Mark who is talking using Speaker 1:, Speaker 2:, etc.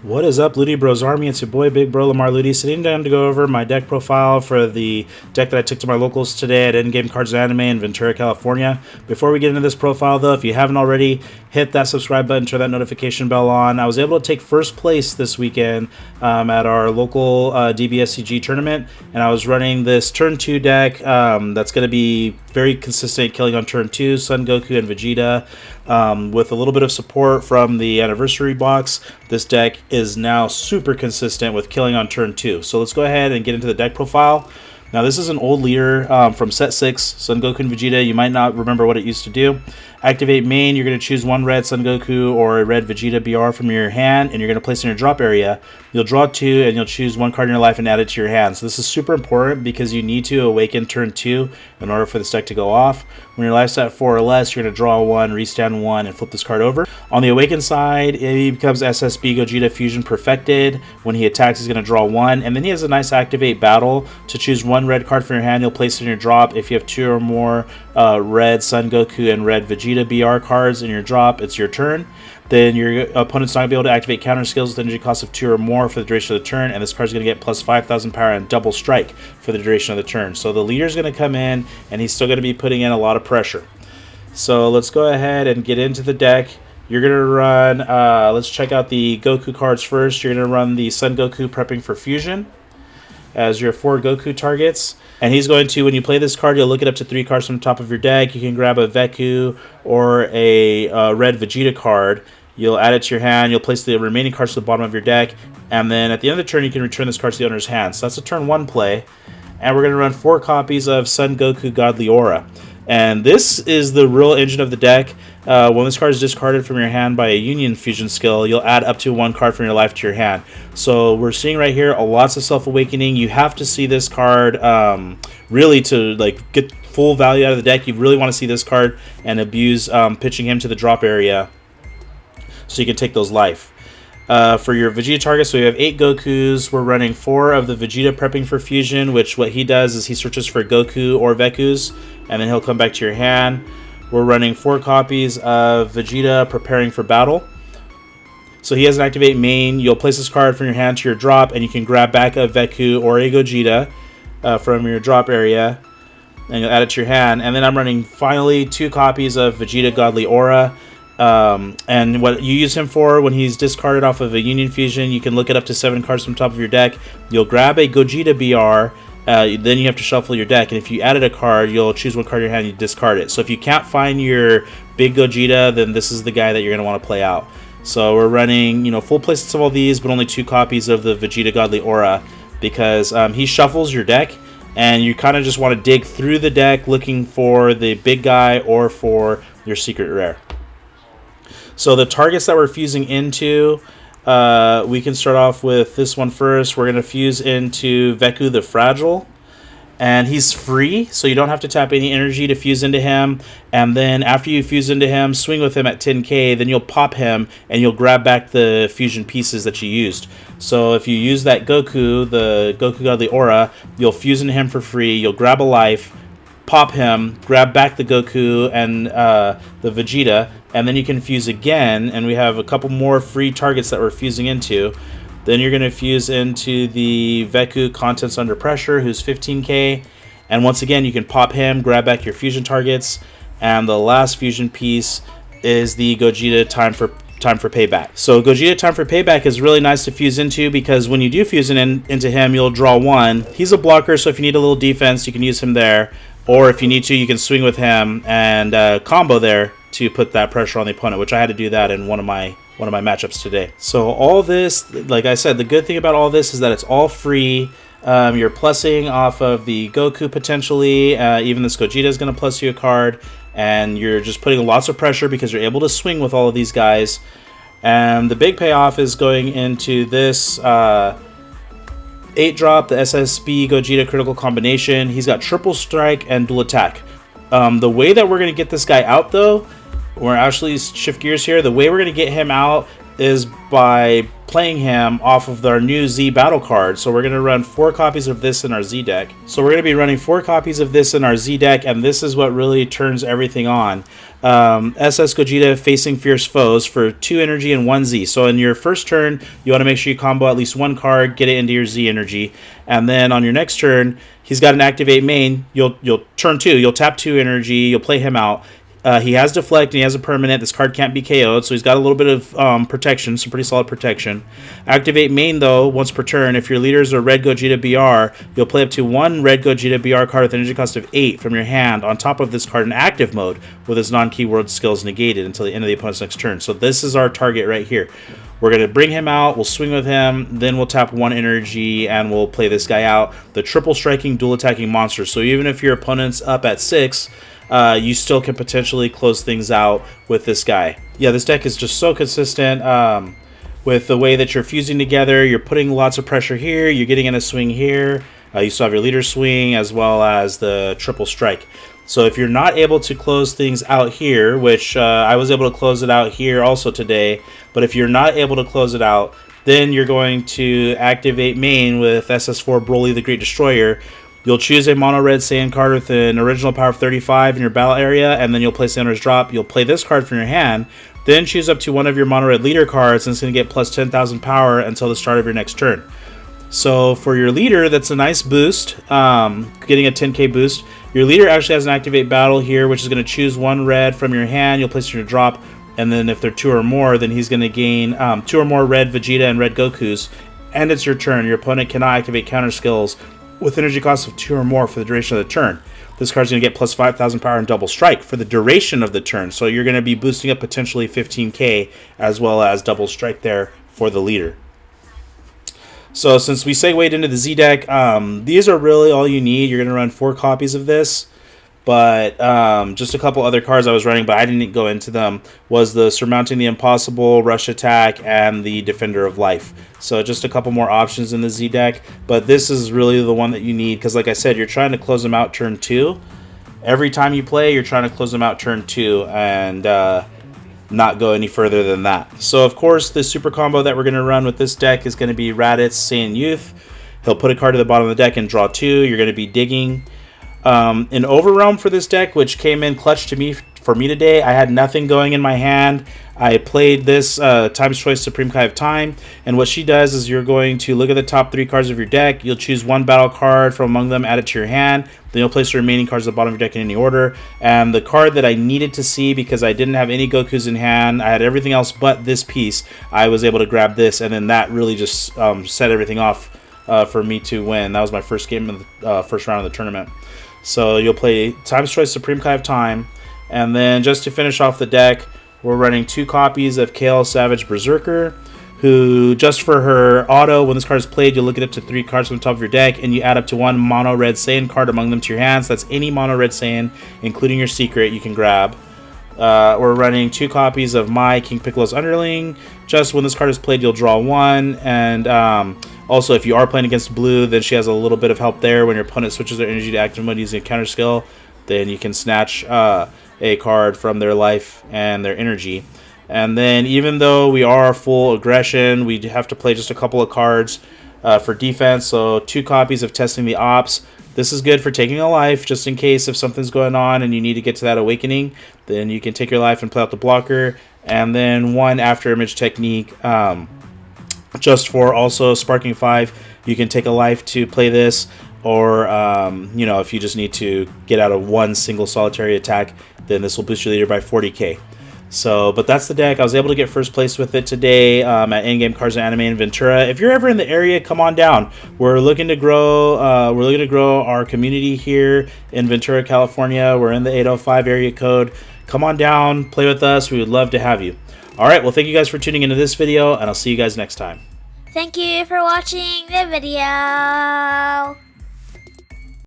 Speaker 1: What is up, Ludi Bros Army? It's your boy Big Bro Lamar Ludi, sitting down to go over my deck profile for the deck that I took to my locals today at Endgame Cards and Anime in Ventura, California. Before we get into this profile, though, if you haven't already, hit that subscribe button, turn that notification bell on. I was able to take first place this weekend at our local DBSCG tournament, and I was running this turn 2 deck that's going to be very consistent, killing on turn 2, Son Goku and Vegeta. With a little bit of support from the anniversary box, this deck is now super consistent with killing on turn 2. So let's go ahead and get into the deck profile. Now this is an old leader from set 6, Son Goku and Vegeta. You might not remember what it used to do. Activate main, you're going to choose one red Son Goku or a red Vegeta BR from your hand, and you're going to place it in your drop area. You'll draw 2, and you'll choose one card in your life and add it to your hand. So this is super important because you need to awaken turn 2 in order for this deck to go off. When your life's at 4 or less, you're going to draw 1, restand 1, and flip this card over. On the awaken side, he becomes SSB Gogeta Fusion Perfected. When he attacks, he's going to draw 1, and then he has a nice activate battle to choose one red card from your hand. You'll place it in your drop. If you have 2 or more red Son Goku and red Vegeta BR cards in your drop, it's your turn. Then your opponent's not going to be able to activate counter skills with energy cost of 2 or more for the duration of the turn, and this card's going to get plus 5,000 power and double strike for the duration of the turn. So the leader's going to come in, and he's still going to be putting in a lot of pressure. So let's go ahead and get into the deck. You're going to run, let's check out the Goku cards first. You're going to run the Son Goku Prepping for Fusion as your 4 Goku targets. And he's going to, when you play this card, you'll look at up to 3 cards from the top of your deck. You can grab a Veku or a red Vegeta card. You'll add it to your hand. You'll place the remaining cards to the bottom of your deck. And then at the end of the turn, you can return this card to the owner's hand. So that's a turn 1 play. And we're going to run 4 copies of Son Goku Godly Aura. And this is the real engine of the deck. When this card is discarded from your hand by a Union Fusion skill, you'll add up to 1 card from your life to your hand. So we're seeing right here lots of self-awakening. You have to see this card really to get full value out of the deck. You really want to see this card and abuse pitching him to the drop area so you can take those life. For your Vegeta targets, so we have 8 Gokus. We're running 4 of the Vegeta Prepping for Fusion, which what he does is he searches for Goku or Vekus, and then he'll come back to your hand. We're running 4 copies of Vegeta Preparing for Battle. So he has an activate main. You'll place this card from your hand to your drop, and you can grab back a Veku or a Gogeta from your drop area, and you'll add it to your hand. And then I'm running finally 2 copies of Vegeta Godly Aura. And what you use him for when he's discarded off of a Union Fusion, you can look at up to 7 cards from top of your deck. You'll grab a Gogeta BR, then you have to shuffle your deck, and if you added a card, you'll choose one card in your hand and you discard it. So if you can't find your big Gogeta, then this is the guy that you're going to want to play out. So we're running, full playsets of all these, but only 2 copies of the Vegeta Godly Aura, because he shuffles your deck, and you kind of just want to dig through the deck looking for the big guy or for your secret rare. So the targets that we're fusing into, we can start off with this one first. We're going to fuse into Veku the Fragile. And he's free, so you don't have to tap any energy to fuse into him. And then after you fuse into him, swing with him at 10k, then you'll pop him, and you'll grab back the fusion pieces that you used. So if you use that Goku, the Goku Godly Aura, you'll fuse into him for free, you'll grab a life, pop him, grab back the Goku and the Vegeta, and then you can fuse again, and we have a couple more free targets that we're fusing into. Then you're going to fuse into the Veku Contents Under Pressure, who's 15k, and once again you can pop him, grab back your fusion targets, and the last fusion piece is the Gogeta Time for Payback. So Gogeta Time for Payback is really nice to fuse into, because when you do fuse into him, you'll draw 1. He's a blocker, so if you need a little defense, you can use him there. Or if you need to, you can swing with him and combo there to put that pressure on the opponent, which I had to do that in one of my matchups today. So all this, like I said, the good thing about all this is that it's all free. You're plussing off of the Goku potentially. Even this Gogeta is going to plus you a card. And you're just putting lots of pressure because you're able to swing with all of these guys. And the big payoff is going into this 8-drop, the SSB Gogeta Critical Combination. He's got triple strike and dual attack. The way that we're going to get this guy out, though, we're actually shift gears here. The way we're going to get him out is by playing him off of our new Z battle card. So we're going to run 4 copies of this in our Z deck. So we're going to be running 4 copies of this in our Z deck, and this is what really turns everything on. SS Gogeta facing fierce foes for 2 energy and 1 Z. So in your first turn, you want to make sure you combo at least 1 card, get it into your Z energy, and then on your next turn, he's got an activate main. You'll turn 2, you'll tap 2 energy, you'll play him out. He has deflect and he has a permanent. This card can't be KO'd, so he's got a little bit of protection, some pretty solid protection. Activate main, though, once per turn. If your leader is a red Gogeta BR, you'll play up to 1 red Gogeta BR card with an energy cost of 8 from your hand on top of this card in active mode with its non-keyword skills negated until the end of the opponent's next turn. So this is our target right here. We're going to bring him out, we'll swing with him, then we'll tap 1 energy and we'll play this guy out. The triple striking, dual attacking monster. So even if your opponent's up at 6, you still can potentially close things out with this guy. Yeah, this deck is just so consistent with the way that you're fusing together. You're putting lots of pressure here, you're getting in a swing here. You still have your leader swing as well as the triple strike. So if you're not able to close things out here, which I was able to close it out here also today, but if you're not able to close it out, then you're going to activate main with SS4 Broly the Great Destroyer. You'll choose a mono red Saiyan card with an original power of 35 in your battle area, and then you'll place the owner's drop. You'll play this card from your hand, then choose up to 1 of your mono red leader cards, and it's going to get plus 10,000 power until the start of your next turn. So for your leader, that's a nice boost, getting a 10k boost. Your leader actually has an activate battle here, which is going to choose 1 red from your hand. You'll place it in your drop, and then if they're 2 or more, then he's going to gain 2 or more red Vegeta and red Gokus, and it's your turn. Your opponent cannot activate counter skills with energy cost of 2 or more for the duration of the turn. This card's going to get plus 5,000 power and double strike for the duration of the turn. So you're going to be boosting up potentially 15k as well as double strike there for the leader. So since we segued into the Z deck, these are really all you need. You're going to run 4 copies of this. But just a couple other cards I was running, but I didn't go into them, was the Surmounting the Impossible, Rush Attack, and the Defender of Life. So just a couple more options in the Z deck, but this is really the one that you need, because like I said, you're trying to close them out turn 2. Every time you play, you're trying to close them out turn 2, and not go any further than that. So of course, the super combo that we're going to run with this deck is going to be Raditz, Saiyan Youth. He'll put a card to the bottom of the deck and draw 2. You're going to be digging. An Overwhelm for this deck, which came in clutch for me today. I had nothing going in my hand. I played this Time's Choice Supreme Kai of Time, and what she does is you're going to look at the top 3 cards of your deck. You'll choose 1 battle card from among them, add it to your hand. Then you'll place the remaining cards at the bottom of your deck in any order. And the card that I needed to see, because I didn't have any Gokus in hand, I had everything else but this piece, I was able to grab this, and then that really just set everything off for me to win. That was my first game of the first round of the tournament. So you'll play Time's Choice Supreme Kai of Time, and then just to finish off the deck, we're running 2 copies of KL Savage Berserker, who just for her auto, when this card is played, you'll look at up to 3 cards from the top of your deck, and you add up to 1 mono red Saiyan card among them to your hands. That's any mono red Saiyan, including your secret, you can grab. We're running 2 copies of my King Piccolo's Underling. Just when this card is played, you'll draw 1, and also, if you are playing against blue, then she has a little bit of help there. When your opponent switches their energy to active mode using a counter skill, then you can snatch a card from their life and their energy. And then even though we are full aggression, we have to play just a couple of cards for defense. So 2 copies of Testing the Ops. This is good for taking a life, just in case if something's going on and you need to get to that awakening, then you can take your life and play out the blocker. And then 1 After Image Technique, just for also Sparking 5. You can take a life to play this, or you know, if you just need to get out of 1 single solitary attack, then this will boost your leader by 40k. So, but that's the deck. I was able to get first place with it today at Endgame Cards and Anime in Ventura. If you're ever in the area, come on down. We're looking to grow. We're looking to grow our community here in Ventura, California. We're in the 805 area code. Come on down, play with us. We would love to have you. All right. Well, thank you guys for tuning into this video, and I'll see you guys next time.
Speaker 2: Thank you for watching the video.